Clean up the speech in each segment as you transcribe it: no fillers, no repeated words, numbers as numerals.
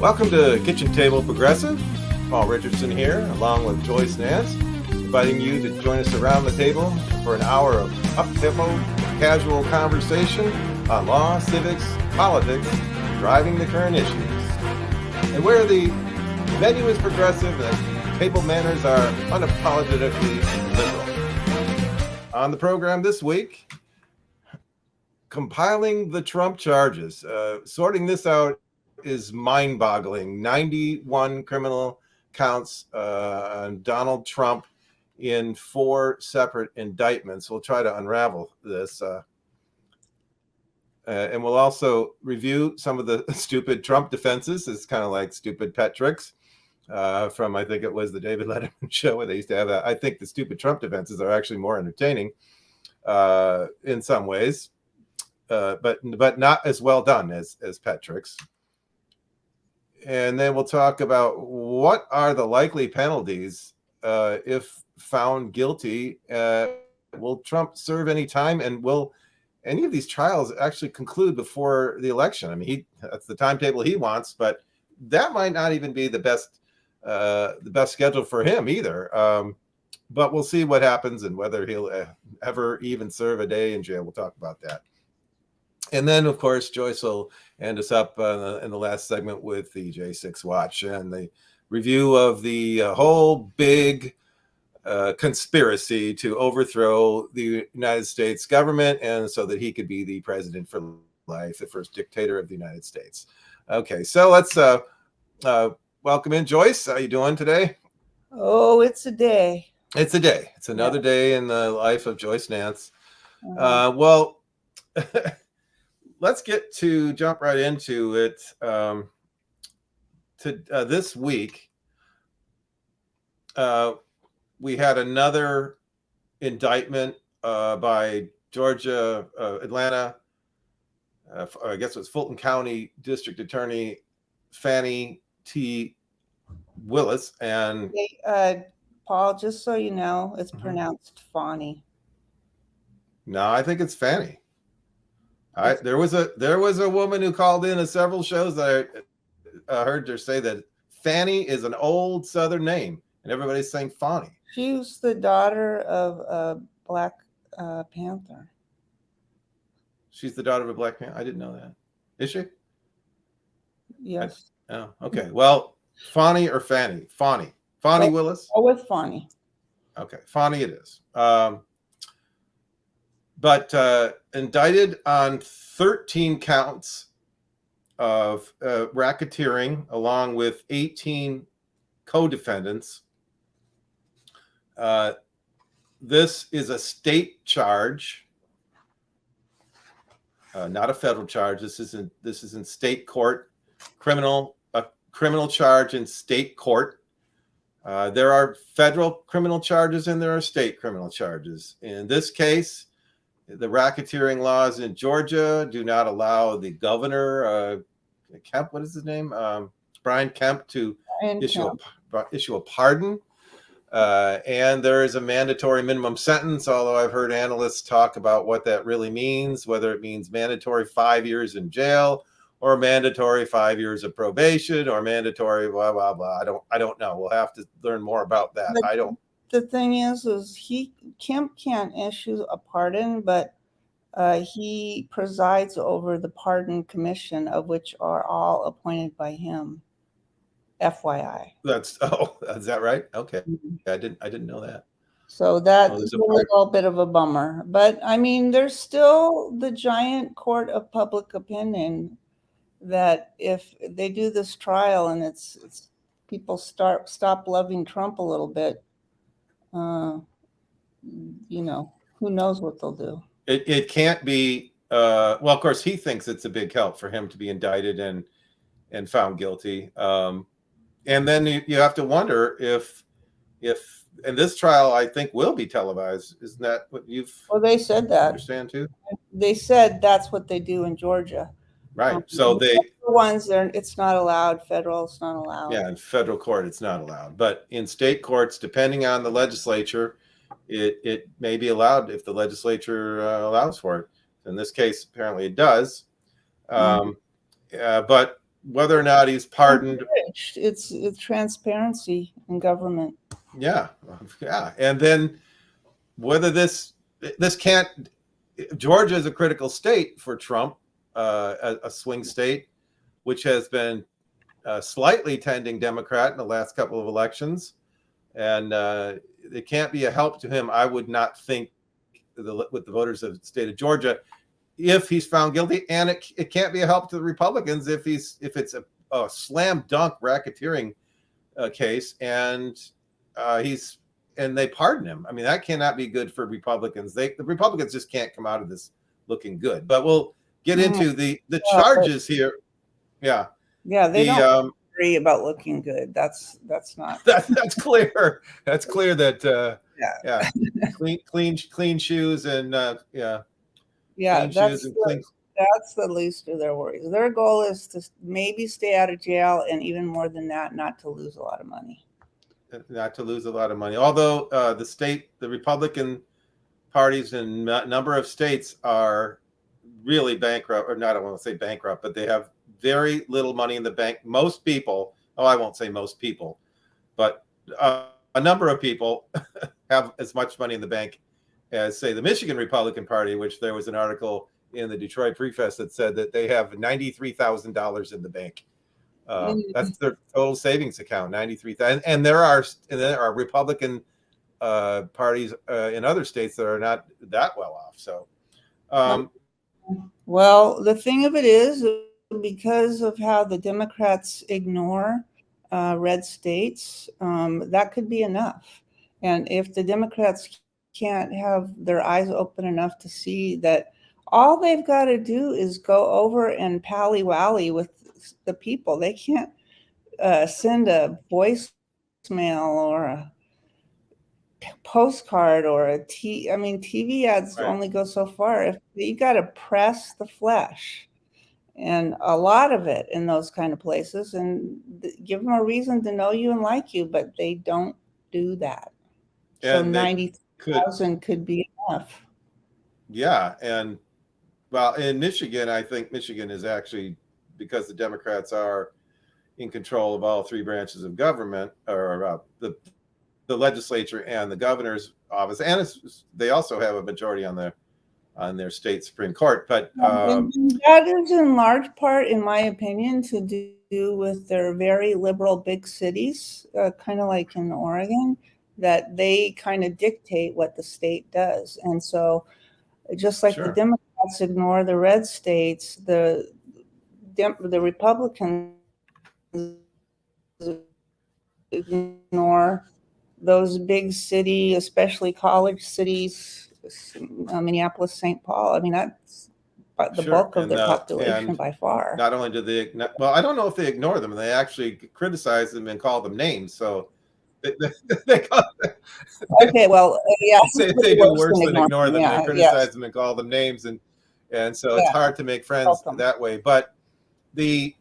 Welcome to Kitchen Table Progressive. Paul Richardson here, along with Joyce Nance, inviting you to join us around the table for an hour of up-tempo, casual conversation on law, civics, politics, driving the current issues. And where the venue is progressive and table manners are unapologetically liberal. On the program this week, compiling the Trump charges. Sorting this out is mind-boggling. 91 criminal counts on Donald Trump in 4 separate indictments. We'll try to unravel this. And we'll also review some of the stupid Trump defenses. It's kind of like stupid pet tricks from, I think it was the David Letterman show where they used to have that. I think the stupid Trump defenses are actually more entertaining in some ways, but not as well done as pet tricks. And then we'll talk about what are the likely penalties if found guilty. Will Trump serve any time, and will any of these trials actually conclude before the election? I mean, that's the timetable he wants, but that might not even be the best schedule for him either. But we'll see what happens and whether he'll ever even serve a day in jail. We'll talk about that. And then, of course, Joyce will end us up in the last segment with the J6 Watch and the review of the whole big conspiracy to overthrow the United States government, and so that he could be the president for life, the first dictator of the United States. Okay, so let's welcome in Joyce. How are you doing today? Oh, it's a day. It's a day. It's another day in the life of Joyce Nance. Well, let's jump right into it. This week, we had another indictment by Georgia, Atlanta, I guess it was Fulton County District Attorney Fannie T. Willis. And Paul, just so you know, it's pronounced Fannie. No, I think it's Fannie. There was a woman who called in several shows that I heard her say that Fannie is an old Southern name, and everybody's saying Fannie. She was the daughter of a Black Panther. She's the daughter of a Black Panther? I didn't know that. Is she? Yes. Oh, okay. Well, Fannie or Fannie? Fannie. Fannie Willis? Oh, with Fannie. Okay, Fannie it is. But indicted on 13 counts of racketeering, along with 18 co-defendants. This is a state charge, not a federal charge. This is in state court, a criminal charge in state court. There are federal criminal charges and there are state criminal charges. In this case, the racketeering laws in Georgia do not allow the governor, Kemp, what is his name? Brian Kemp, to issue a pardon. And there is a mandatory minimum sentence, although I've heard analysts talk about what that really means, whether it means mandatory 5 years in jail or mandatory 5 years of probation or mandatory blah, blah, blah. I don't know. We'll have to learn more about that. The thing is Kemp can't issue a pardon, but he presides over the pardon commission, of which are all appointed by him. FYI. Is that right? Okay. I didn't know that. So that's a little bit of a bummer. But I mean, there's still the giant court of public opinion that if they do this trial and it's people stop loving Trump a little bit, who knows what they'll do. It can't be well, of course he thinks it's a big help for him to be indicted and found guilty. And then you have to wonder if and this trial I think will be televised. Isn't that what they said that. Understand too? They said that's what they do in Georgia. Right. So it's not allowed. Federal, it's not allowed. Yeah, in federal court, it's not allowed. But in state courts, depending on the legislature, it may be allowed if the legislature allows for it. In this case, apparently it does. But whether or not he's pardoned. It's transparency in government. Yeah, yeah, and then whether this can't. Georgia is a critical state for Trump, a swing state, which has been slightly tending Democrat in the last couple of elections, and it can't be a help to him. I would not think with the voters of the state of Georgia if he's found guilty, and it can't be a help to the Republicans if it's a slam dunk racketeering case, and they pardon him. I mean, that cannot be good for Republicans. The Republicans just can't come out of this looking good. But we'll get into the charges here. Yeah. Yeah, they don't agree about looking good. That's not. That's clear. That's clear that clean shoes and that's the least of their worries. Their goal is to maybe stay out of jail, and even more than that, not to lose a lot of money. Although the Republican parties in a number of states are really bankrupt, or not, I don't want to say bankrupt, but they have very little money in the bank. Most people, I won't say most people, but a number of people have as much money in the bank as, say, the Michigan Republican Party, which there was an article in the Detroit Free Press that said that they have $93,000 in the bank. That's their total savings account, 93,000. And there are Republican parties in other states that are not that well off. So, well, the thing of it is, because of how the Democrats ignore red states, that could be enough. And if the Democrats can't have their eyes open enough to see that all they've got to do is go over and pally-wally with the people. They can't send a voicemail or a postcard or TV ads only go so far. If you got to press the flesh, and a lot of it in those kind of places, and give them a reason to know you and like you, but they don't do that. So 90,000 could be enough. Yeah, and well, in Michigan, I think Michigan is actually, because the Democrats are in control of all three branches of government, or the legislature and the governor's office, and they also have a majority on their state Supreme Court. But that is in large part, in my opinion, to do with their very liberal big cities, kind of like in Oregon, that they kind of dictate what the state does. And so just like the Democrats ignore the red states, the Republicans ignore those big city, especially college cities, Minneapolis, St. Paul. I mean, that's the bulk of their population by far. Not only do they, I don't know if they ignore them, they actually criticize them and call them names. So they okay, well, they do worse than ignore them. They criticize them and call them names, and so it's hard to make friends that way. But the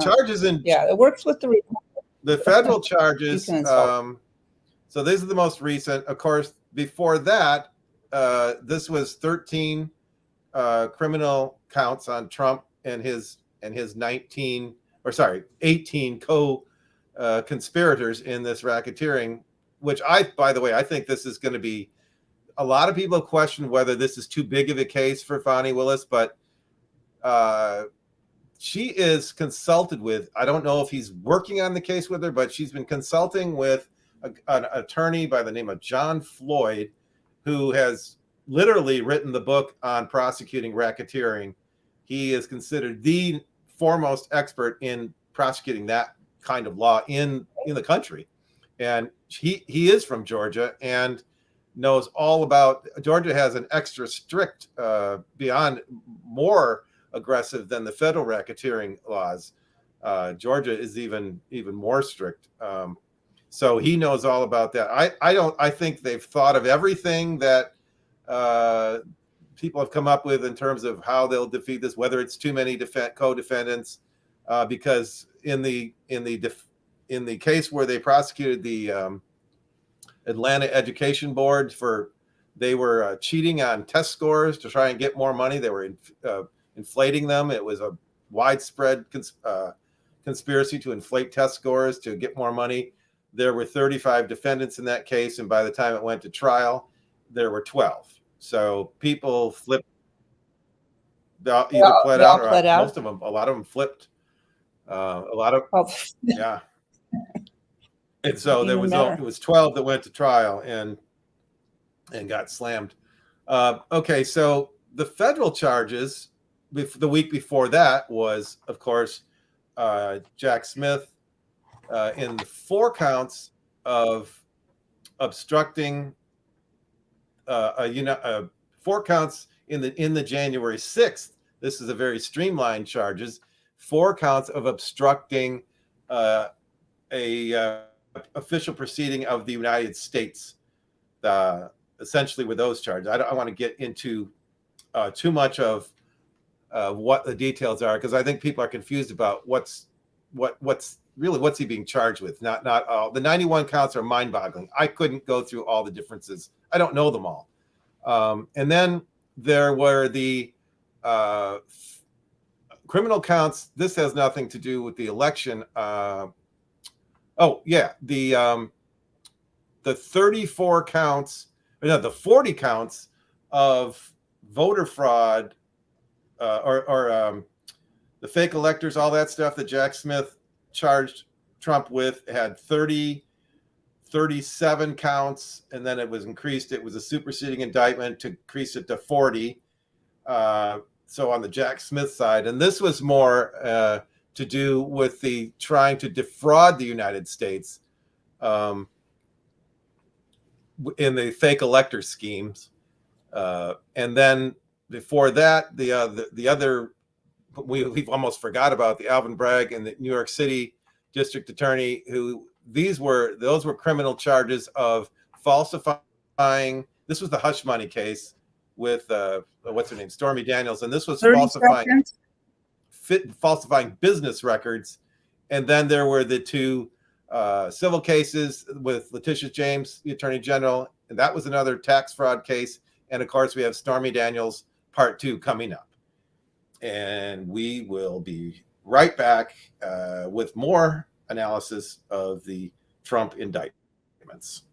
charges it works with the federal charges. So these are the most recent. Of course, before that, this was 13 criminal counts on Trump and his 18 conspirators in this racketeering, which by the way, I think this is going to be, a lot of people question whether this is too big of a case for Fani Willis, but she is consulted with, I don't know if he's working on the case with her, but she's been consulting with an attorney by the name of John Floyd, who has literally written the book on prosecuting racketeering. He is considered the foremost expert in prosecuting that kind of law in the country. And he is from Georgia and knows all about, Georgia has an extra strict, beyond more aggressive than the federal racketeering laws. Georgia is even more strict. So he knows all about that. I think they've thought of everything that people have come up with in terms of how they'll defeat this, whether it's too many co-defendants, because in the case where they prosecuted the Atlanta Education Board they were cheating on test scores to try and get more money. They were inflating them. It was a widespread conspiracy to inflate test scores to get more money. There were 35 defendants in that case, and by the time it went to trial, there were 12. So people flipped, either pled out, or most of them, a lot of them flipped. A lot of, yeah. And so there was it was 12 that went to trial and got slammed. Okay, so the federal charges the week before that was, of course, Jack Smith in the 4 counts of obstructing 4 counts in the January 6th. This is a very streamlined charges. 4 counts of obstructing a official proceeding of the United States. Essentially, with those charges, I don't want to get into too much of what the details are, because I think people are confused about what's he being charged with. Not all. The 91 counts are mind-boggling. I couldn't go through all the differences. I don't know them all. And then there were the criminal counts. This has nothing to do with the election. The 34 counts, no, the 40 counts of voter fraud, or the fake electors, all that stuff that Jack Smith charged Trump with, had 37 counts, and then it was increased. It was a superseding indictment to increase it to 40. So on the Jack Smith side, and this was more to do with the trying to defraud the United States in the fake elector schemes. And then before that, the other, we've almost forgot about the Alvin Bragg and the New York City district attorney, who those were criminal charges of falsifying. This was the hush money case with what's her name, Stormy Daniels, and this was falsifying business records. And then there were the 2 civil cases with Letitia James, the Attorney General, and that was another tax fraud case. And of course, we have Stormy Daniels Part 2 coming up. And we will be right back with more analysis of the Trump indictments.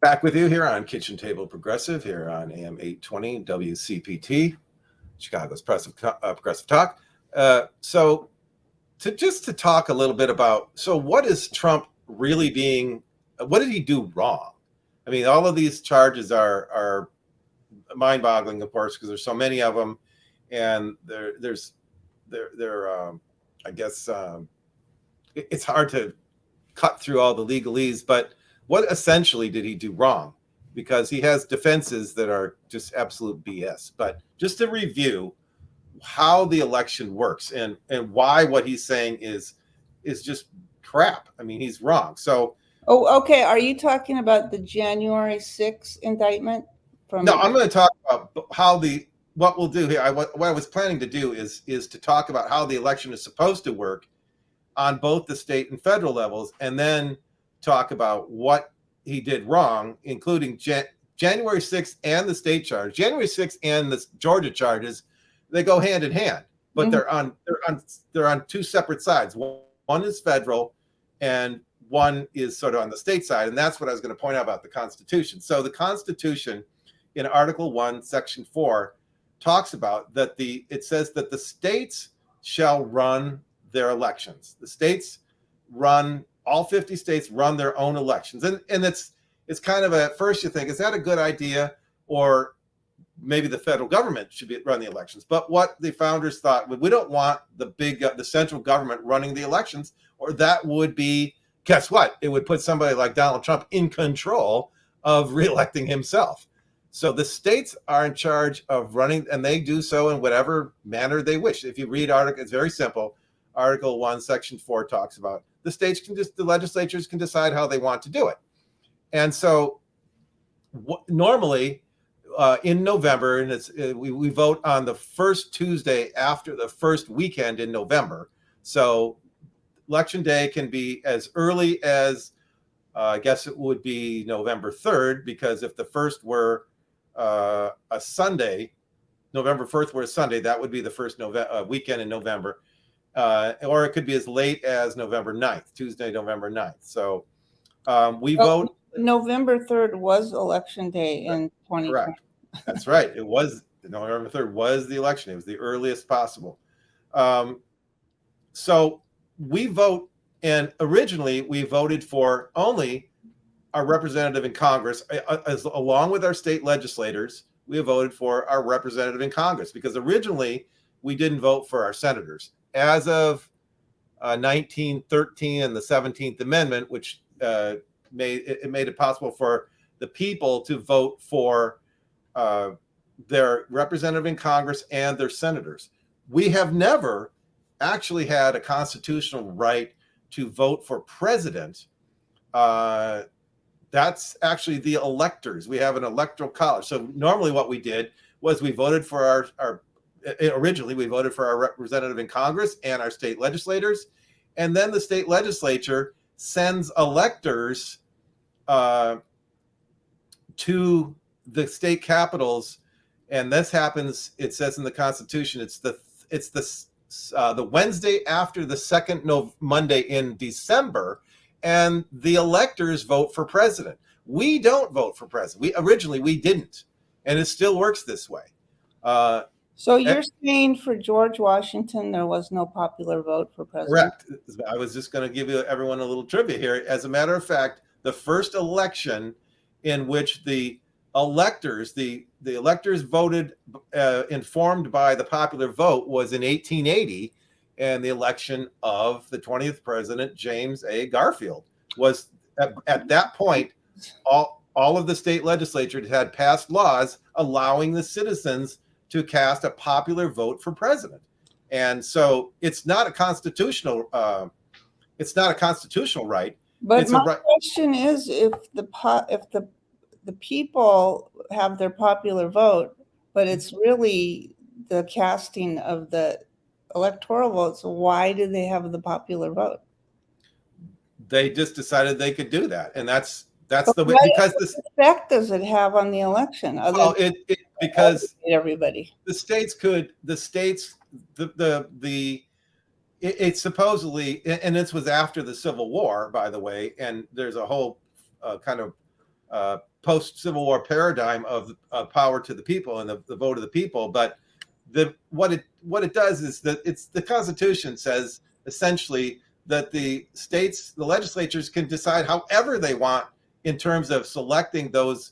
Back with you here on Kitchen Table Progressive, here on AM 820 WCPT, Chicago's Progressive Talk. So to talk a little bit about, so what is Trump really what did he do wrong? I mean, all of these charges are mind-boggling, of course, because there's so many of them, and I guess it's hard to cut through all the legalese, but what essentially did he do wrong? Because he has defenses that are just absolute BS. But just to review how the election works and why what he's saying is just crap. I mean, he's wrong. So. Oh, okay. Are you talking about the January 6th indictment? No, I'm going to talk about what we'll do here. What I was planning to do is to talk about how the election is supposed to work on both the state and federal levels, and then talk about what he did wrong, including January 6th and the state charge. January 6th and the Georgia charges, they go hand in hand, but they're on 2 separate sides. One is federal, and one is sort of on the state side, and that's what I was going to point out about the Constitution. So the Constitution, in Article 1, Section 4, talks about that it says that the states shall run their elections. The states run. All 50 states run their own elections. And it's kind of at first you think, is that a good idea? Or maybe the federal government should run the elections. But what the founders thought, we don't want the central government running the elections, or that would be, guess what? It would put somebody like Donald Trump in control of reelecting himself. So the states are in charge of running, and they do so in whatever manner they wish. If you read article, it's very simple. Article 1, Section 4 talks about the states can just, the legislatures can decide how they want to do it. And so normally in November, and we vote on the first Tuesday after the first weekend in November. So election day can be as early as I guess it would be November 3rd, because if the first were a Sunday, November 1st were a Sunday, that would be the first weekend in November. Or it could be as late as November 9th, Tuesday, November 9th. So we vote. November 3rd was election day in 2020. Correct. That's right. It was November 3rd was the election. It was the earliest possible. So we vote, and originally we voted for only our representative in Congress, along with our state legislators. We voted for our representative in Congress because originally we didn't vote for our senators. As of 1913 and the 17th Amendment, which made it possible for the people to vote for their representative in Congress and their senators. We have never actually had a constitutional right to vote for president. That's actually the electors. We have an electoral college. So normally what we did was we voted for originally we voted for our representative in Congress and our state legislators. And then the state legislature sends electors to the state capitals. And this happens, it says in the Constitution, it's the Wednesday after the second Monday in December, and the electors vote for president. We don't vote for president. Originally we didn't, and it still works this way. So you're saying for George Washington there was no popular vote for president? Correct. I was just going to give everyone a little trivia here. As a matter of fact, the first election in which the electors voted informed by the popular vote was in 1880, and the election of the 20th president, James A. Garfield, was at that point, all of the state legislatures had passed laws allowing the citizens to cast a popular vote for president. And so it's not a constitutional right. But it's my question is, if the people have their popular vote, but it's really the casting of the electoral votes, why do they have the popular vote? They just decided they could do that, and that's the way, because what effect does it have on the election? Because everybody, it's supposedly, and this was after the Civil War, by the way, and there's a whole kind of post-Civil War paradigm of power to the people and the vote of the people. But what it does is that the Constitution says essentially that the legislatures can decide however they want in terms of selecting the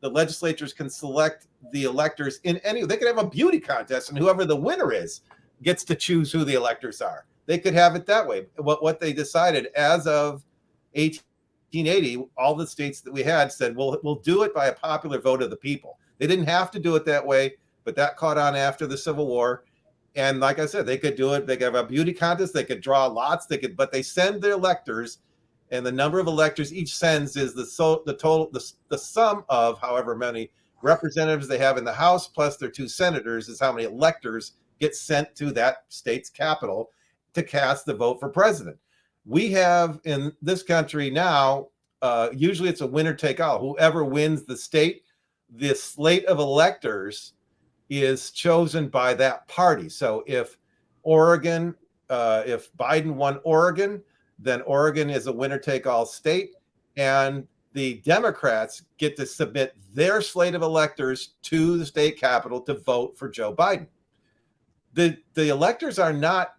legislatures can select the electors they could have a beauty contest, and whoever the winner is gets to choose who the electors are. They could have it that way. What they decided as of 1880, all the states that we had said, we'll do it by a popular vote of the people. They didn't have to do it that way, but that caught on after the Civil War. And like I said, they could do it. They could have a beauty contest. They could draw lots. But they send their electors, and the number of electors each sends is the sum of however many representatives they have in the House plus their 2 senators is how many electors get sent to that state's capital to cast the vote for president. We have in this country now, usually it's a winner take all. Whoever wins the state, the slate of electors is chosen by that party. So if Biden won Oregon, then Oregon is a winner take all state, and the Democrats get to submit their slate of electors to the state capitol to vote for Joe Biden. The electors are not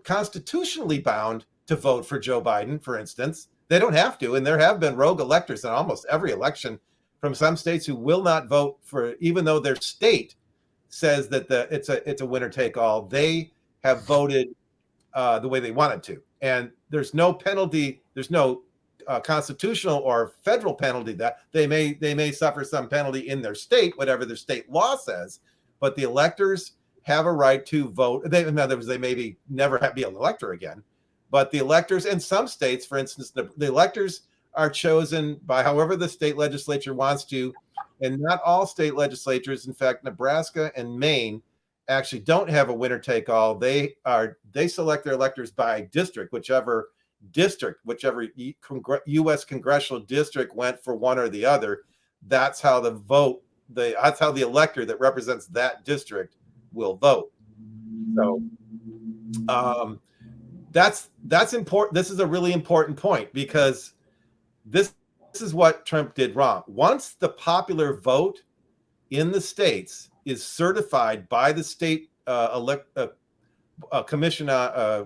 constitutionally bound to vote for Joe Biden, for instance. They don't have to, and there have been rogue electors in almost every election from some states who will not vote for, even though their state says that it's a winner take all. They have voted the way they wanted to, and there's no penalty. There's no constitutional or federal penalty. That they may suffer some penalty in their state, whatever their state law says, but the electors have a right to vote. In other words, they maybe never be an elector again, but the electors in some states, for instance, the electors are chosen by however the state legislature wants to, and not all state legislatures. In fact, Nebraska and Maine actually don't have a winner take all. They select their electors by district, whichever U.S. congressional district went for one or the other. That's how that's how the elector that represents that district will vote. So that's important. This is a really important point, because this is what Trump did wrong. Once the popular vote in the states is certified by the state commission,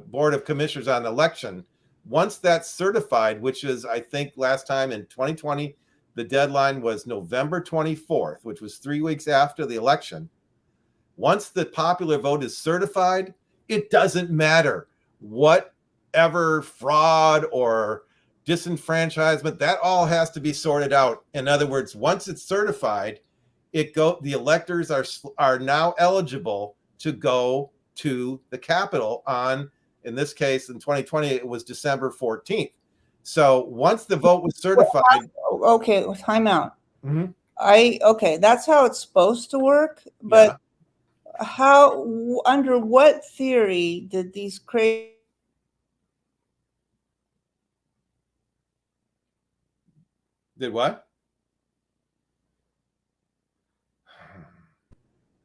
board of commissioners on election, once that's certified, which is, I think last time in 2020, the deadline was November 24th, which was 3 weeks after the election. Once the popular vote is certified, it doesn't matter whatever fraud or disenfranchisement, that all has to be sorted out. In other words, once it's certified, the electors are now eligible to go to the Capitol on, in this case, in 2020, it was December 14th. So once the vote was certified. Okay, time out. Mm-hmm. Okay, that's how it's supposed to work. But how, under what theory did these crazy? Did what?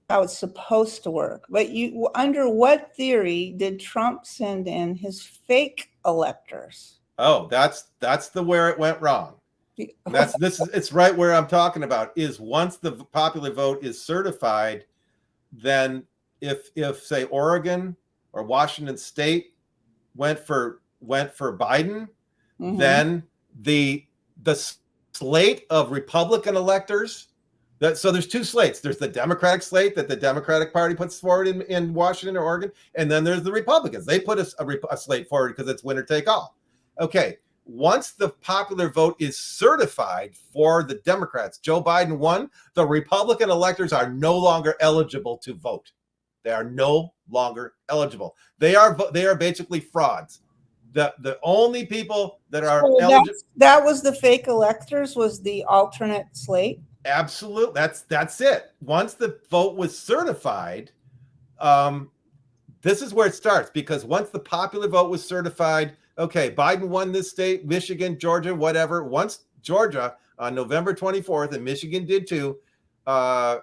How it's supposed to work. But under what theory did Trump send in his fake electors? Oh, that's where it went wrong. It's right where I'm talking about, is once the popular vote is certified, then if say Oregon or Washington State went for Biden, mm-hmm. then the slate of Republican electors. So there's two slates. There's the Democratic slate that the Democratic Party puts forward in Washington or Oregon, and then there's the Republicans. They put a slate forward because it's winner take all. Okay, once the popular vote is certified for the Democrats, Joe Biden won, the Republican electors are no longer eligible to vote. They are no longer eligible. They are basically frauds. The only people that are eligible. That was the fake electors, was the alternate slate. Absolutely. That's it. Once the vote was certified, this is where it starts, because once the popular vote was certified, okay, Biden won this state, Michigan, Georgia, whatever. Once Georgia on November 24th, and Michigan did too, all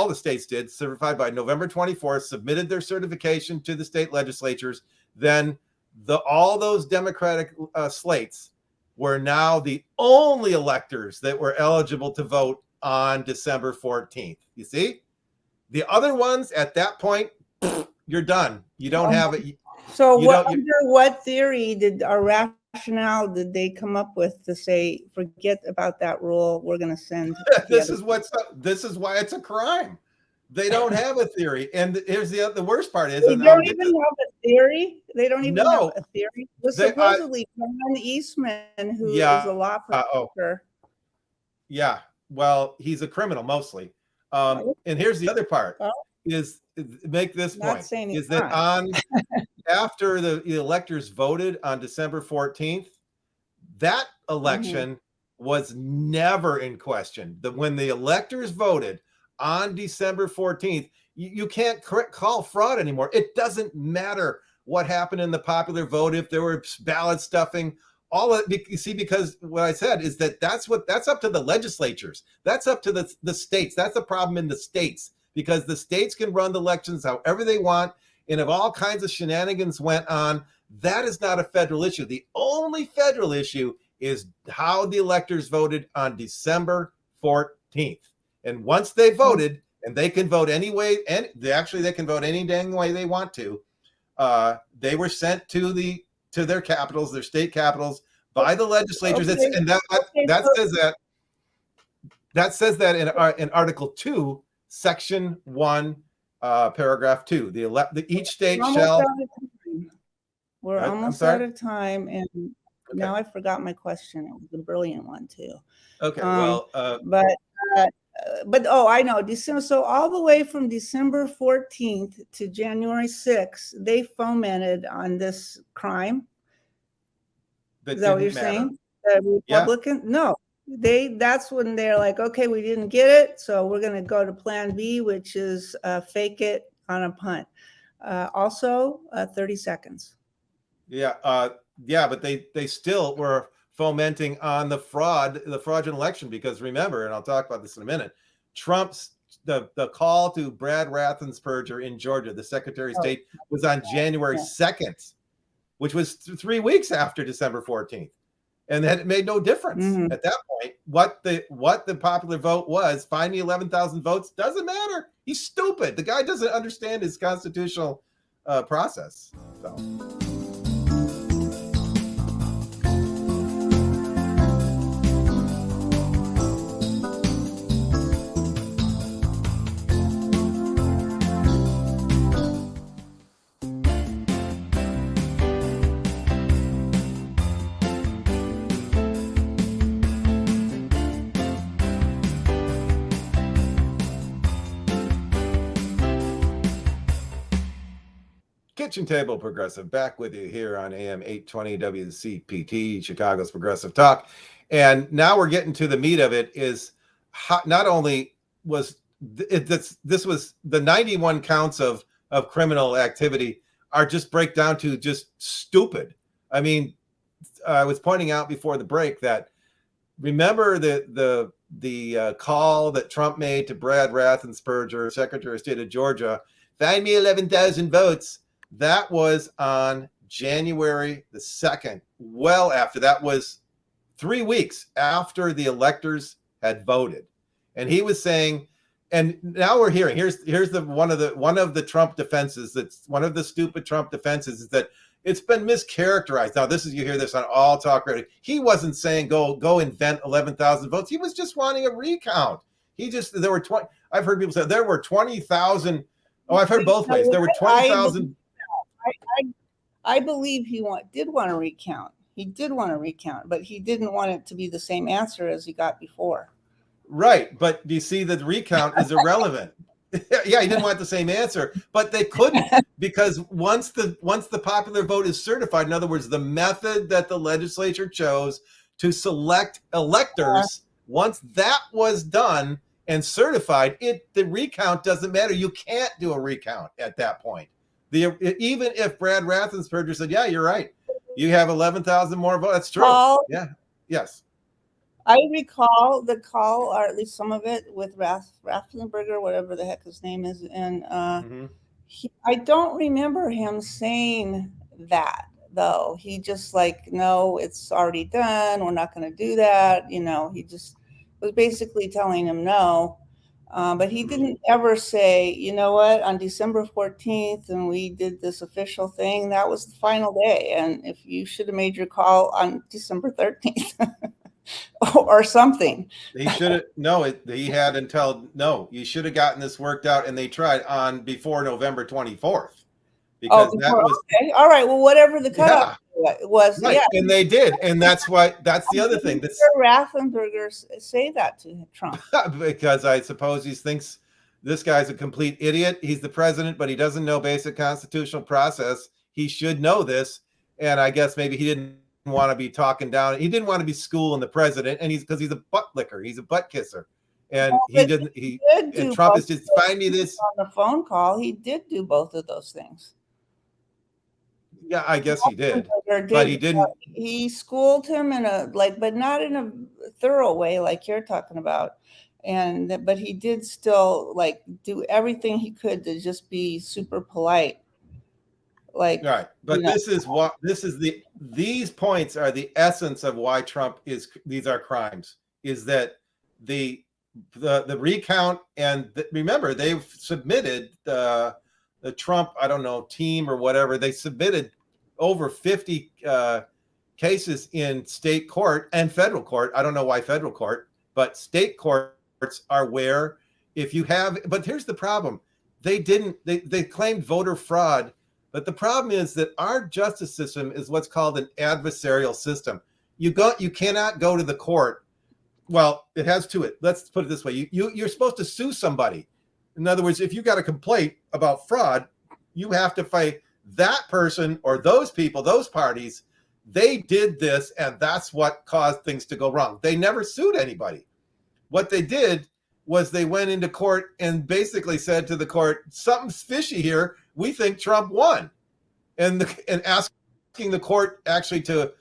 the states did, certified by November 24th, submitted their certification to the state legislatures, then all those Democratic slates were now the only electors that were eligible to vote on December 14th. You see? The other ones at that point, you're done. You don't have it. So under what theory rationale did they come up with to say, forget about that rule, we're going to send this is why it's a crime. They don't have a theory. And here's the worst part is they don't even have a theory. They don't even have a theory. It was supposedly John Eastman, who is a law professor. Yeah. Well, he's a criminal mostly. And here's the other part is make this point is that after the electors voted on December 14th, that election was never in question. When the electors voted on December 14th, you can't call fraud anymore. It doesn't matter what happened in the popular vote, if there were ballot stuffing, all of it. You see, because what I said is that's up to the legislatures. That's up to the states. That's the problem in the states, because the states can run the elections however they want. And if all kinds of shenanigans went on, that is not a federal issue. The only federal issue is how the electors voted on December 14th. And once they voted, and they can vote any way, and they can vote any dang way they want to, they were sent to their capitals, their state capitals, by the legislatures. Okay. That says that in Article 2, Section 1, Paragraph 2. Each state shall. We're almost out of time, and now I forgot my question. It was a brilliant one too. Okay, but uh, oh, I know December. So all the way from December 14th to January 6th, they fomented on this crime. Is that what you're saying? The Republican? Yeah. No, that's when they're like, okay, we didn't get it, so we're going to go to Plan B, which is fake it on a punt. Also, 30 seconds. Yeah, but they still were fomenting on the fraudulent election, because remember, and I'll talk about this in a minute, Trump's the call to Brad Raffensperger in Georgia, the Secretary of State, was on January 2nd, which was 3 weeks after December 14th. And then it made no difference at that point. What the popular vote was, find me 11,000 votes, doesn't matter. He's stupid. The guy doesn't understand his constitutional process. So. Kitchen Table Progressive, back with you here on AM 820 WCPT, Chicago's Progressive Talk. And now we're getting to the meat of it. Is not only was this was the 91 counts of criminal activity are just break down to just stupid. I mean, I was pointing out before the break that, remember the call that Trump made to Brad Raffensperger, Secretary of State of Georgia, find me 11,000 votes. That was on January the 2nd, well after. That was 3 weeks after the electors had voted. And he was saying, and now we're hearing, here's one of the Trump defenses, that's one of the stupid Trump defenses, is that it's been mischaracterized. Now, you hear this on all talk radio. He wasn't saying go invent 11,000 votes. He was just wanting a recount. There were 20, I've heard people say there were 20,000. Oh, I've heard both ways. There were 20,000. I believe he did want to recount. He did want to recount, but he didn't want it to be the same answer as he got before. Right, but you see that the recount is irrelevant. Yeah, he didn't want the same answer, but they couldn't, because once the popular vote is certified, in other words, the method that the legislature chose to select electors, once that was done and certified, the recount doesn't matter. You can't do a recount at that point. Even if Brad Raffensperger said, yeah, you're right, you have 11,000 more votes. That's true. Yeah. Yes. I recall the call, or at least some of it, with Raffensperger, whatever the heck his name is. And I don't remember him saying that, though. He just no, it's already done. We're not going to do that. He just was basically telling him no. But he didn't ever say, you know what, on December 14th, and we did this official thing, that was the final day. And if you should have made your call on December 13th or something. He should have, he had until, you should have gotten this worked out, and they tried before November 24th. Because that was, okay. All right. Well, whatever the cutoff was. Right. Yeah. And they did. And that's the other thing. Raffensperger say that to Trump. Because I suppose he thinks this guy's a complete idiot. He's the president, but he doesn't know basic constitutional process. He should know this. And I guess maybe he didn't want to be talking down. He didn't want to be schooling the president. And because he's a butt licker. He's a butt kisser. And and Trump is just, find me this. On the phone call, he did do both of those things. Yeah, I guess he did, but he didn't. He schooled him but not in a thorough way like you're talking about. But he did still do everything he could to just be super polite. Right. But these points are the essence of why Trump these are crimes, is that the recount, and remember, they've submitted the Trump, I don't know, team or whatever, they submitted over 50 cases in state court and federal court. I don't know why federal court, but state courts are where but here's the problem. They claimed voter fraud But the problem is that our justice system is what's called an adversarial system. You cannot go to the court. Well, it has to it. Let's put it this way. You're supposed to sue somebody. In other words, if you got a complaint about fraud, you have to fight that person or those people, those parties. They did this, and that's what caused things to go wrong. They never sued anybody. What they did was they went into court and basically said to the court, something's fishy here. We think Trump won. And asking the court actually to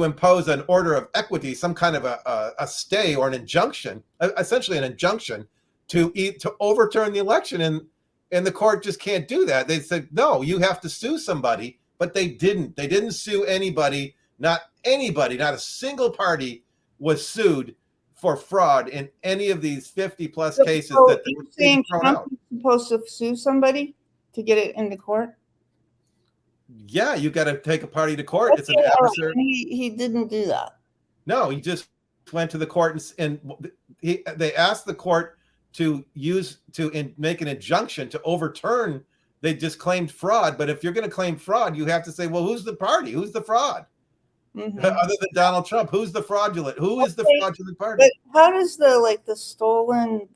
impose an order of equity, some kind of a stay or an injunction, essentially an injunction to overturn the election. And the court just can't do that. They said, no, you have to sue somebody, but they didn't. They didn't sue anybody, not a single party was sued for fraud in any of these 50 plus cases that they were saying Trump out. Is supposed to sue somebody to get it into court? Yeah, you got to take a party to court. It's an adversary. He didn't do that. No, he just went to the court and they asked the court to make an injunction to overturn. They just claimed fraud. But if you're going to claim fraud, you have to say, well, who's the party? Who's the fraud? Mm-hmm. Other than Donald Trump, who's the fraudulent? Who is the fraudulent party? But how does the stolen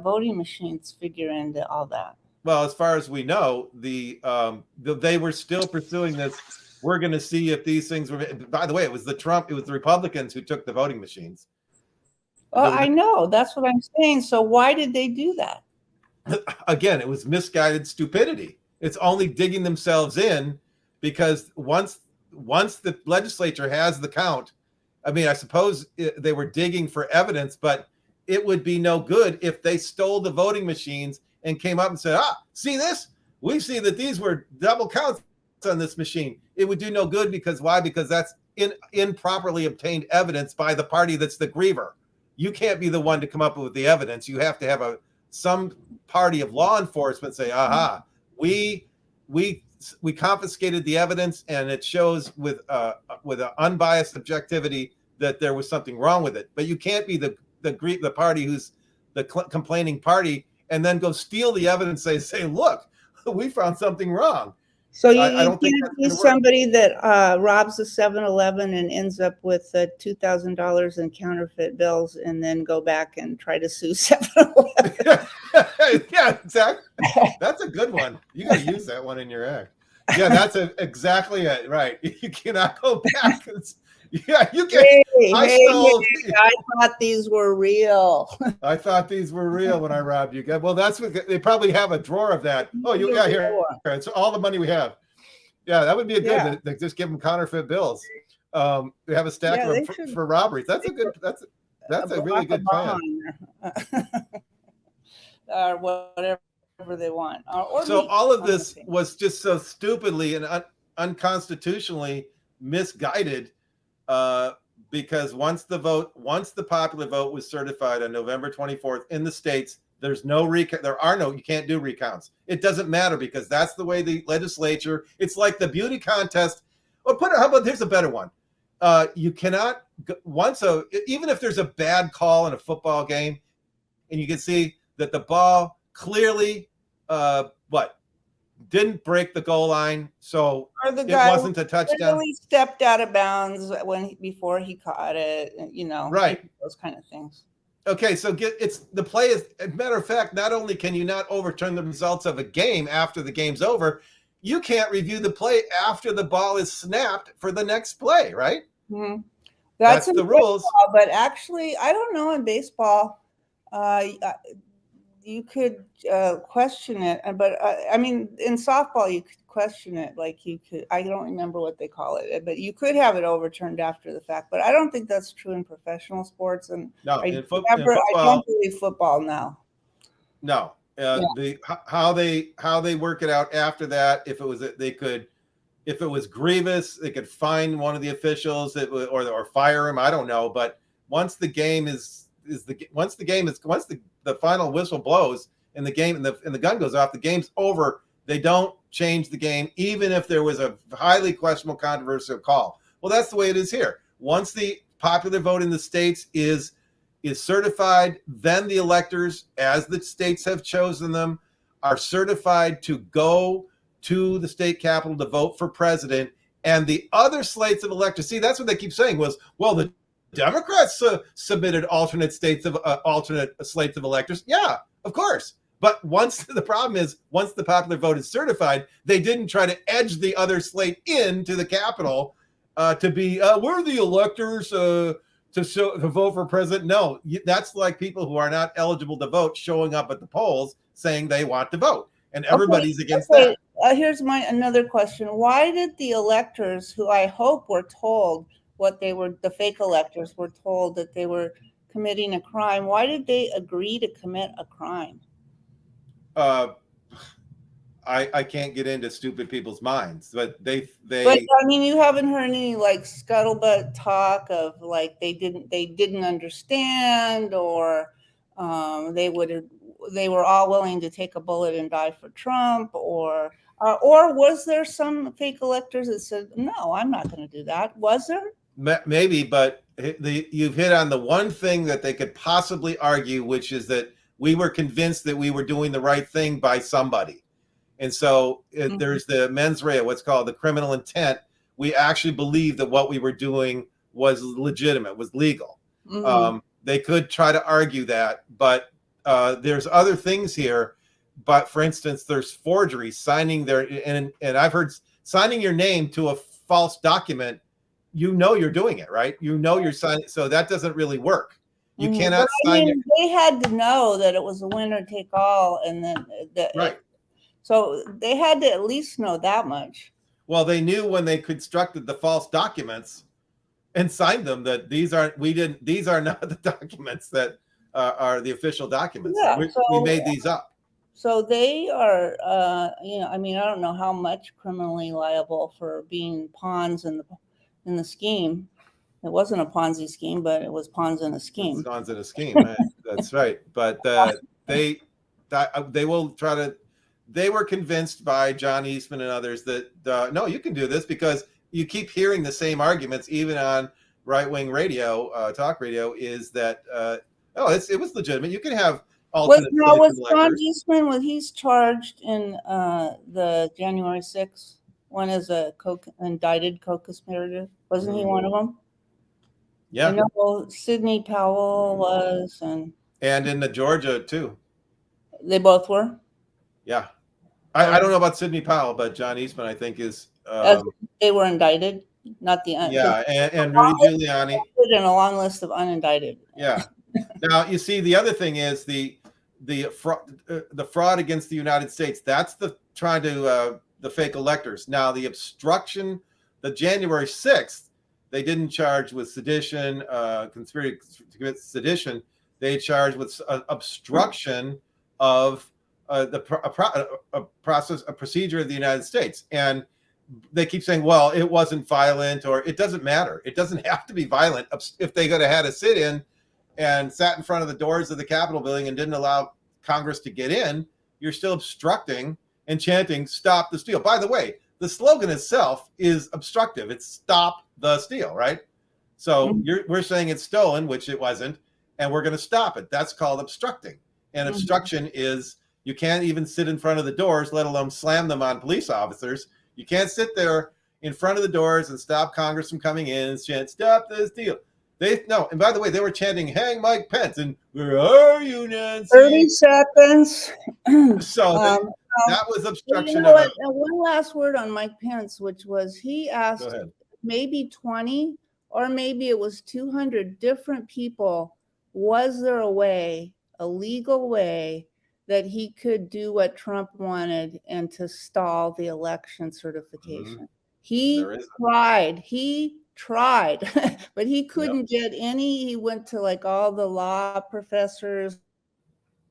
voting machines figure into all that? Well, as far as we know, they were still pursuing this. We're going to see if these things were. By the way, it was the Republicans who took the voting machines. Well, I know. That's what I'm saying. So why did they do that? Again, it was misguided stupidity. It's only digging themselves in because once the legislature has the count, I mean, I suppose they were digging for evidence, but it would be no good if they stole the voting machines and came up and said, see this? We see that these were double counts on this machine. It would do no good because why? Because that's improperly obtained evidence by the party that's the griever. You can't be the one to come up with the evidence. You have to have some party of law enforcement say, aha, we confiscated the evidence and it shows with an unbiased objectivity that there was something wrong with it. But you can't be the party who's the complaining party and then go steal the evidence and say, look, we found something wrong. So you can't be somebody that robs a 7-Eleven and ends up with $2,000 in counterfeit bills and then go back and try to sue 7-Eleven. Yeah, exactly. That's a good one. You got to use that one in your act. Yeah, that's exactly it. Right. You cannot go back. Yeah, you can. I thought these were real. I thought these were real when I robbed you. Well, that's what they probably have a drawer of that. Oh, here. It's all the money we have. Yeah, that would be a good. They just give them counterfeit bills. We have a stack of them for robberies. That's a good. That's a really good plan. Or whatever they want. So all of this was just so stupidly and unconstitutionally misguided. Because once the popular vote was certified on November 24th in the states, there's no recount. You can't do recounts. It doesn't matter because that's the way the legislature. It's like the beauty contest. Or how about here's a better one. You cannot even if there's a bad call in a football game, and you can see that the ball clearly didn't break the goal line, so it wasn't a touchdown. He stepped out of bounds before he caught it, right? Those kind of things. Okay, so the play is. As a matter of fact, not only can you not overturn the results of a game after the game's over, you can't review the play after the ball is snapped for the next play, right? Mm-hmm. That's the rules. But actually, I don't know in baseball. You could question it, but I mean, in softball, you could question it. Like you could, I don't remember what they call it, but you could have it overturned after the fact. But I don't think that's true in professional sports. And in football, I don't believe football now. No, how they work it out after that. If it was grievous, they could fine one of the officials or fire him. I don't know, but once the final whistle blows and the gun goes off, the game's over. They don't change the game, even if there was a highly questionable, controversial call. Well, that's the way it is here. Once the popular vote in the states is certified, then the electors, as the states have chosen them, are certified to go to the state capitol to vote for president, and the other slates of electors. See, that's what they keep saying was, well, the Democrats submitted alternate slates of electors. Yeah, of course. But once the problem is, once the popular vote is certified, they didn't try to edge the other slate into the Capitol to be, we're the electors to vote for president. No, that's like people who are not eligible to vote showing up at the polls saying they want to vote, and everybody's against that. Here's another question. Why did the electors, who I hope were told the fake electors were told that they were committing a crime, why did they agree to commit a crime? I can't get into stupid people's minds, but But I mean, you haven't heard any like scuttlebutt talk of like they didn't understand, or they were all willing to take a bullet and die for Trump, or was there some fake electors that said, no, I'm not going to do that? Was there? Maybe, but you've hit on the one thing that they could possibly argue, which is that we were convinced that we were doing the right thing by somebody. And so there's the mens rea, what's called the criminal intent. We actually believe that what we were doing was legitimate, was legal. They could try to argue that, but there's other things here. But for instance, there's forgery, signing and I've heard signing your name to a false document. You know you're doing it, right? You know you're signing, so that doesn't really work. You cannot sign. They had to know that it was a winner take all, and then right. So they had to at least know that much. Well, they knew when they constructed the false documents and signed them that these are not the documents that are the official documents. Yeah, we made these up. So they are, I mean, I don't know how much criminally liable for being pawns in the scheme. It wasn't a Ponzi scheme, but it was pawns in a scheme. Pawns in a scheme, right? That's right. But they will try to. They were convinced by John Eastman and others that no, you can do this, because you keep hearing the same arguments, even on right-wing radio, talk radio, is that it was legitimate. You can have alternate. Was John Eastman? He's charged in the January 6th one as a indicted co-conspirator? Wasn't he one of them? Yeah. I know Sidney Powell was, and in the Georgia too. They both were. Yeah, I don't know about Sidney Powell, but John Eastman, I think, is. They were indicted, not the. Yeah, and Rudy Giuliani. In a long list of unindicted. Yeah. Now you see, the other thing is the fraud against the United States. That's the fake electors. Now the obstruction, the January 6th, they didn't charge with sedition, conspiracy to commit sedition. They charged with obstruction of a procedure of the United States. And they keep saying, well, it wasn't violent, or it doesn't matter. It doesn't have to be violent. If they could have had a sit-in and sat in front of the doors of the Capitol building and didn't allow Congress to get in, you're still obstructing and chanting, "Stop the steal." By the way, the slogan itself is obstructive. It's "Stop the steal," right? So we're saying it's stolen, which it wasn't, and we're going to stop it. That's called obstructing. And obstruction is, you can't even sit in front of the doors, let alone slam them on police officers. You can't sit there in front of the doors and stop Congress from coming in and chant, "Stop this deal." And by the way, they were chanting, "Hang Mike Pence," and "Where are you, Nancy?" 30 seconds. So that was obstruction. One last word on Mike Pence, which was, he asked maybe 20 or maybe it was 200 different people, was there a legal way that he could do what Trump wanted and to stall the election certification? He tried, but he couldn't get any. He went to like all the law professors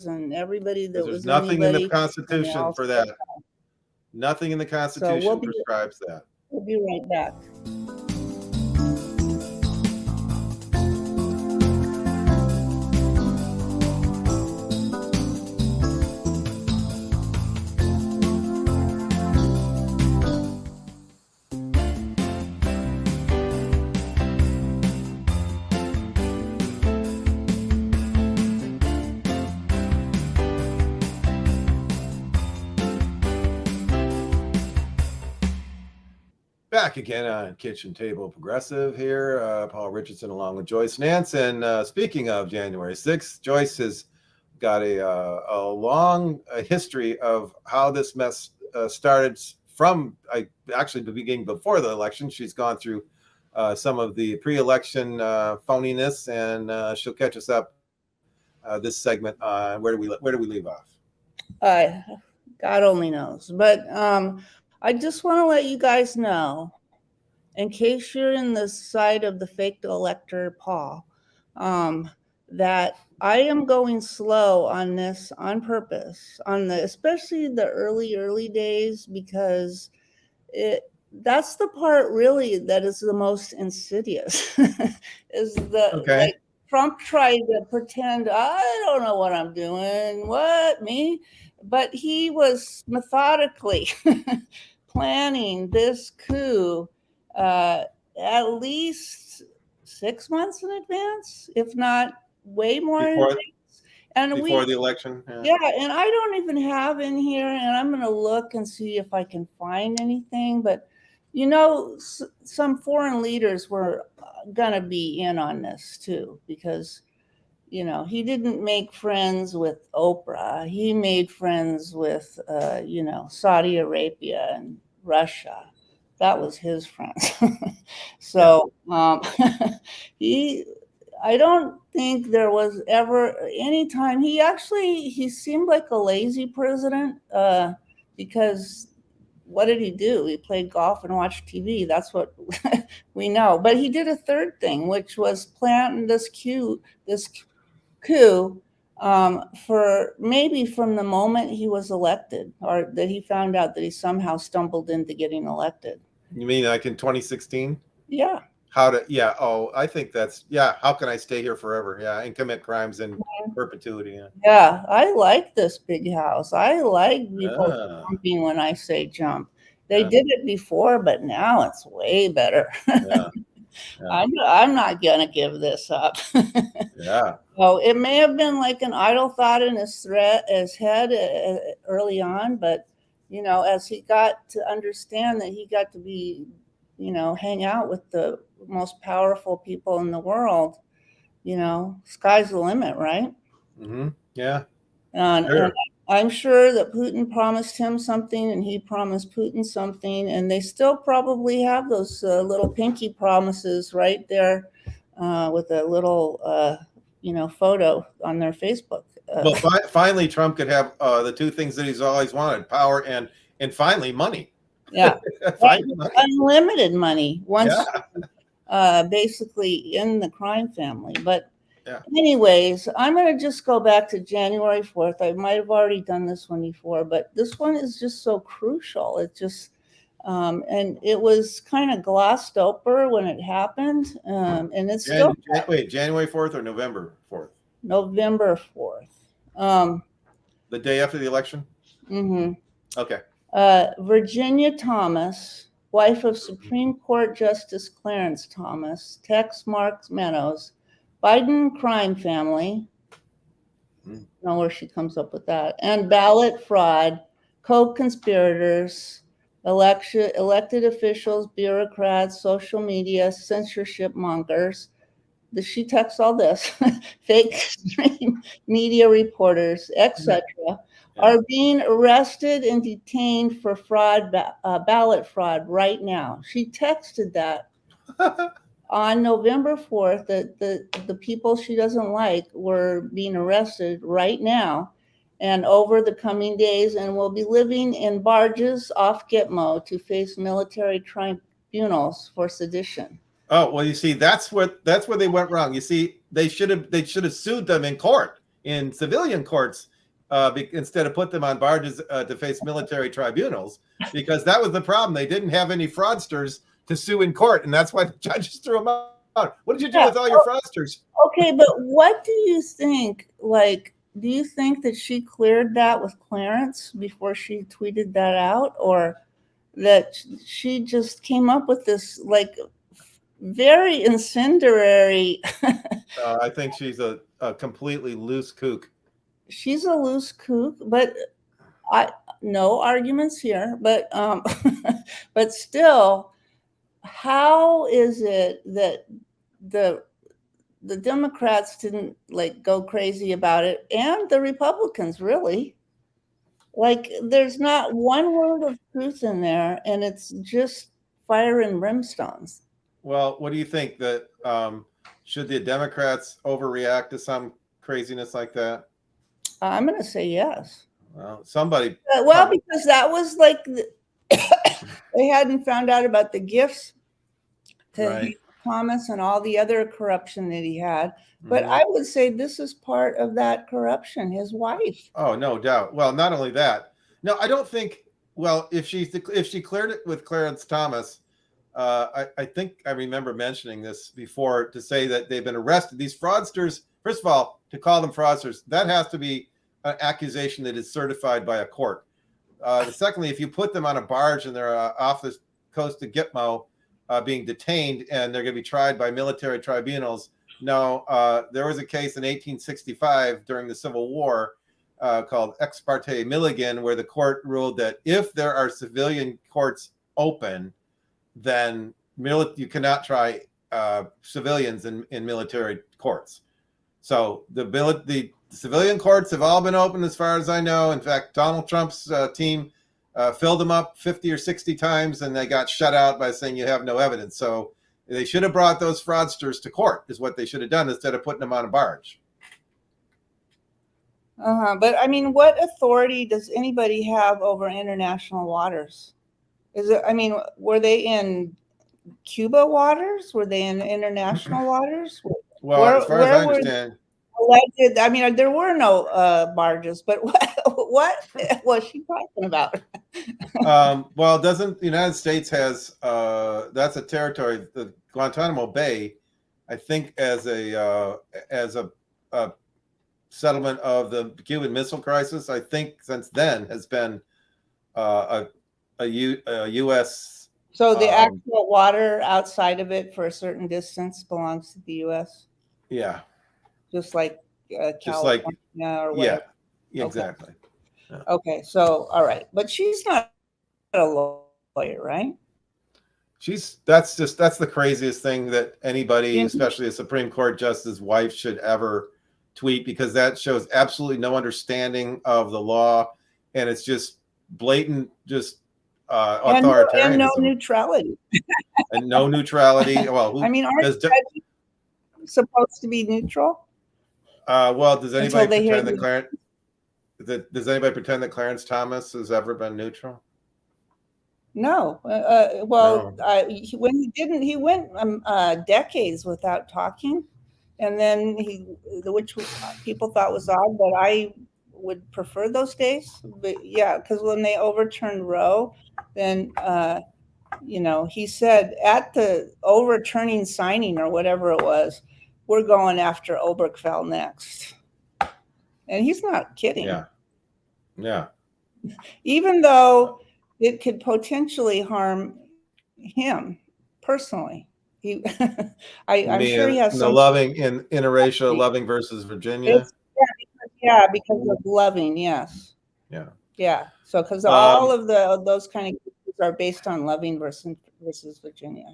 and everybody that was nothing in the Constitution for that. Nothing in the Constitution prescribes that. We'll be right back. Back again on Kitchen Table Progressive here. Paul Richardson along with Joyce Nance. And speaking of January 6th, Joyce has got a long history of how this mess started from actually the beginning before the election. She's gone through some of the pre-election phoniness, and she'll catch us up this segment. Where do we leave off? God only knows. But I just want to let you guys know, in case you're in the side of the fake elector, Paul, that I am going slow on this on purpose, especially the early days, because that's the part really that is the most insidious. Is like Trump tried to pretend, I don't know what I'm doing. What, me? But he was methodically planning this coup at least 6 months in advance, if not way more in advance. And before the election. Yeah, and I don't even have in here, and I'm going to look and see if I can find anything. But, you know, some foreign leaders were going to be in on this too, because, you know, he didn't make friends with Oprah. He made friends with, you know, Saudi Arabia and Russia. That was his friends. So I don't think there was ever any time he seemed like a lazy president, because what did he do? He played golf and watched TV. That's what we know. But he did a third thing, which was plan this coup for maybe from the moment he was elected, or that he found out that he somehow stumbled into getting elected. You mean like in 2016? Yeah. I think that's, how can I stay here forever? Yeah, and commit crimes in perpetuity. Yeah, I like this big house. I like people jumping when I say jump. They did it before, but now it's way better. I'm not gonna give this up. So it may have been like an idle thought in his head early on, but you know, as he got to understand that he got to be, you know, hang out with the most powerful people in the world, you know, sky's the limit, right? Mm-hmm. Yeah. And I'm sure that Putin promised him something and he promised Putin something, and they still probably have those little pinky promises right there with a little, you know, photo on their Facebook. Well, finally, Trump could have the two things that he's always wanted: power and finally money. Yeah, money. Unlimited money once, basically in the crime family. But anyways, I'm going to just go back to January 4th. I might have already done this one before, but this one is just so crucial. It just, and it was kind of glossed over when it happened. And it's still. Wait, January 4th or November 4th? November 4th. The day after the election? Mm-hmm. Okay. Virginia Thomas, wife of Supreme Court Justice Clarence Thomas, texts Mark Meadows, Biden crime family, know where she comes up with that, and ballot fraud, co-conspirators, elected officials, bureaucrats, social media, censorship mongers. She texts all this, fake media reporters, etc., are being arrested and detained for fraud, ballot fraud right now. She texted that on November 4th, that the people she doesn't like were being arrested right now and over the coming days, and will be living in barges off Gitmo to face military tribunals for sedition. Oh, well, you see, that's where they went wrong. You see, they should have sued them in court, in civilian courts, instead of put them on barges to face military tribunals, because that was the problem. They didn't have any fraudsters to sue in court, and that's why the judges threw them out. What did you do with all your fraudsters? Okay, but what do you think? Like, do you think that she cleared that with Clarence before she tweeted that out, or that she just came up with this like very incendiary? I think she's a completely loose kook. She's a loose kook, but no arguments here. But but still, how is it that the Democrats didn't like go crazy about it, and the Republicans really? Like, there's not one word of truth in there, and it's just fire and brimstones. Well, what do you think that should the Democrats overreact to some craziness like that? I'm going to say yes. Well, somebody. Well, because that was like they hadn't found out about the gifts to Right. Thomas and all the other corruption that he had. But I would say this is part of that corruption, his wife. Oh, no doubt. Well, not only that. No, I don't think. Well, if she cleared it with Clarence Thomas, I think I remember mentioning this before to say that they've been arrested. These fraudsters. First of all, to call them fraudsters, that has to be an accusation that is certified by a court. Secondly, if you put them on a barge and they're off the coast of Gitmo, being detained, and they're going to be tried by military tribunals. No, there was a case in 1865 during the Civil War called Ex parte Milligan, where the court ruled that if there are civilian courts open, then you cannot try civilians in military courts. So the civilian courts have all been open as far as I know. In fact, Donald Trump's team filled them up 50 or 60 times, and they got shut out by saying you have no evidence. So they should have brought those fraudsters to court, is what they should have done, instead of putting them on a barge. But I mean, what authority does anybody have over international waters? Is it? I mean, were they in Cuba waters? Were they in international waters? Well, as far as I understand, alleged, I mean, there were no barges, but what was she talking about? well, doesn't the United States has that's a territory, the Guantanamo Bay, I think, as a settlement of the Cuban Missile Crisis. I think since then has been a U.S. So the actual water outside of it for a certain distance belongs to the U.S. Yeah. Just like California or whatever. Yeah, exactly. Okay. Okay, so all right, but she's not a lawyer, right? That's the craziest thing that anybody, especially a Supreme Court justice's wife, should ever tweet, because that shows absolutely no understanding of the law, and it's just blatant, just authoritarianism. And no neutrality. And no neutrality. Well, I mean, aren't judges supposed to be neutral? Well, does anybody pretend that Clarence Thomas has ever been neutral? No. When he didn't, he went decades without talking, and then which people thought was odd, but I would prefer those days. But yeah, because when they overturned Roe, then he said at the overturning signing or whatever it was, we're going after Obergefell next. And he's not kidding. Yeah. Even though it could potentially harm him personally. I'm sure he has some loving interracial Loving versus Virginia. Because of Loving, yes. Yeah. So because all of those kind of cases are based on Loving versus Virginia.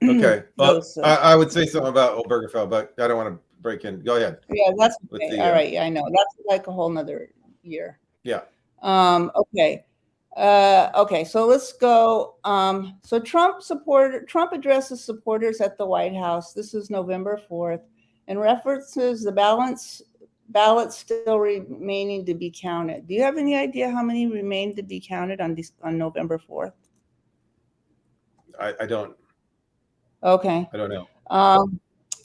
Okay. Well, I would say something about Obergefell, but I don't want to break in. Go ahead. Yeah, that's okay. All right. Yeah, I know. That's like a whole nother year. Yeah. Okay. Okay. So let's go. So Trump addresses supporters at the White House. This is November 4th, and references the ballots still remaining to be counted. Do you have any idea how many remain to be counted on November 4th? I don't. Okay. I don't know.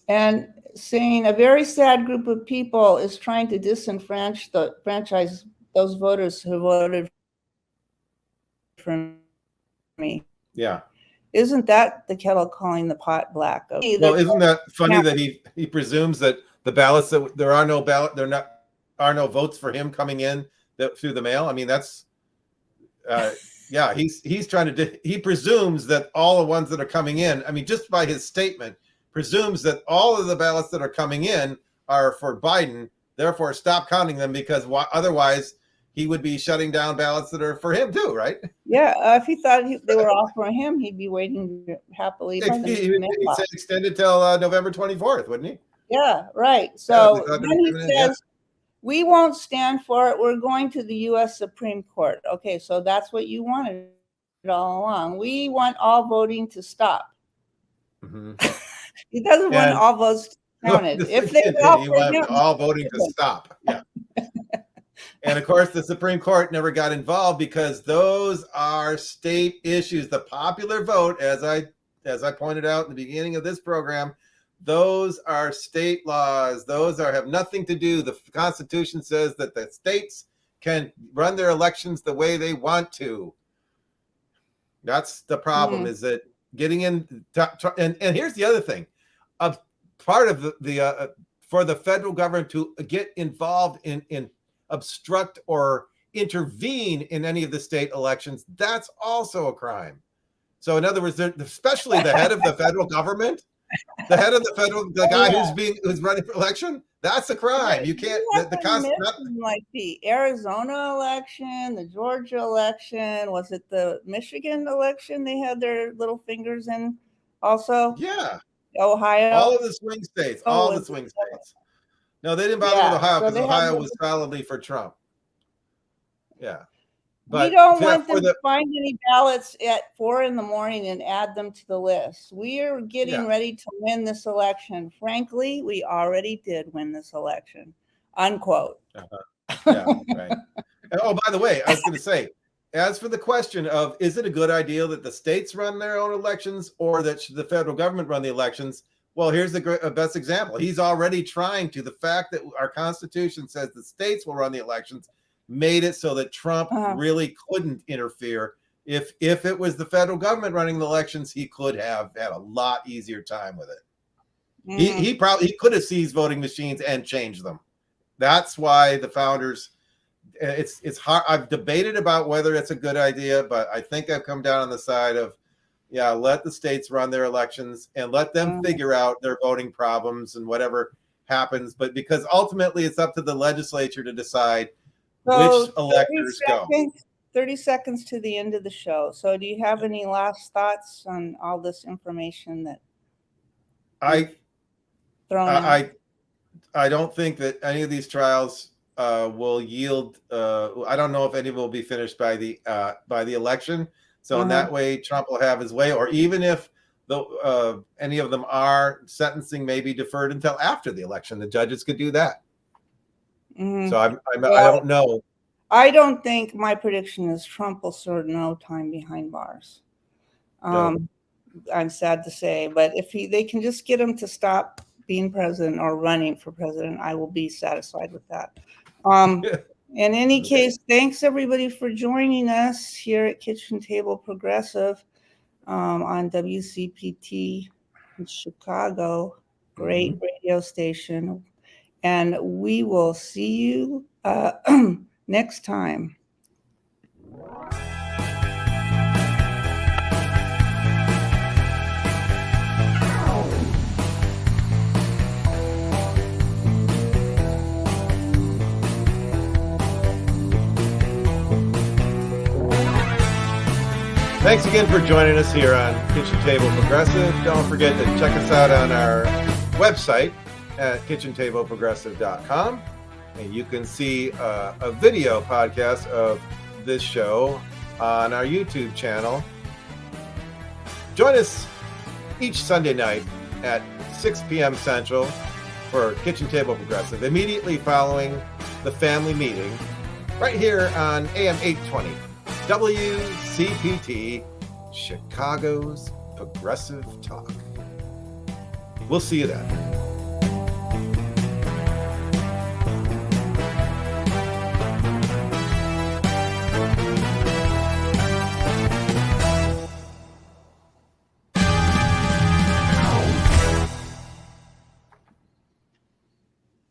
And saying a very sad group of people is trying to disenfranchise those voters who voted for me. Yeah. Isn't that the kettle calling the pot black? Well, isn't that funny that he presumes that the ballots that there are no votes for him coming in through the mail? I mean, that's yeah, he's trying to he presumes that all the ones that are coming in, I mean, just by his statement, presumes that all of the ballots that are coming in are for Biden. Therefore, stop counting them, because otherwise he would be shutting down ballots that are for him too, right? Yeah, if he thought they were all for him, he'd be waiting happily by the He'd mailbox. say extend it till November 24th, wouldn't he? Yeah, right. Yeah, So we thought then he imminent, yeah. says, we won't stand for it. We're going to the U.S. Supreme Court. Okay, so that's what you wanted all along. We want all voting to stop. Mhm. He doesn't want And- all votes counted. If they he wanted all voting to stop. Yeah. And of course, the Supreme Court never got involved because those are state issues. The popular vote, as I pointed out in the beginning of this program, those are state laws. Those have nothing to do. The Constitution says that the states can run their elections the way they want to. That's the problem, is that getting in. And here's the other thing. A part of the for the federal government to get involved in obstruct or intervene in any of the state elections, that's also a crime. So in other words, especially the head of the federal government, the guy who's running for election, that's a crime. You can't. Like the Arizona election, the Georgia election, was it the Michigan election? They had their little fingers in also. Yeah. Ohio. All of the swing states. No, they didn't bother with Ohio because Ohio was solidly for Trump. Yeah. But we don't want them to find any ballots at 4 a.m. and add them to the list. We are getting ready to win this election. Frankly, we already did win this election. Unquote. Yeah, right. And, oh, by the way, I was going to say, as for the question of, is it a good idea that the states run their own elections or that should the federal government run the elections? Well, here's the best example. He's already trying to. The fact that our Constitution says the states will run the elections made it so that Trump really couldn't interfere. If it was the federal government running the elections, he could have had a lot easier time with it. He could have seized voting machines and changed them. That's why the founders. It's hard. I've debated about whether it's a good idea, but I think I've come down on the side of, let the states run their elections and let them figure out their voting problems and happens. But because ultimately it's up to the legislature to decide which electors go. 30 seconds to the end of the show. So do you have any last thoughts on all this information that I don't think that any of these trials will yield. I don't know if any of them will be finished by the election. So in that way, Trump will have his way. Or even if any of them are, sentencing may be deferred until after the election. The judges could do that. So I don't know. I don't think my prediction is Trump will serve no time behind bars. I'm sad to say, but if they can just get him to stop being president or running for president, I will be satisfied with that. In any case, thanks everybody for joining us here at Kitchen Table Progressive on WCPT in Chicago. Great radio station. And we will see you next time. Thanks again for joining us here on Kitchen Table Progressive. Don't forget to check us out on our website at kitchentableprogressive.com. And you can see a video podcast of this show on our YouTube channel. Join us each Sunday night at 6 p.m. Central for Kitchen Table Progressive, immediately following the family meeting, right here on AM 820. WCPT, Chicago's Progressive Talk. We'll see you then.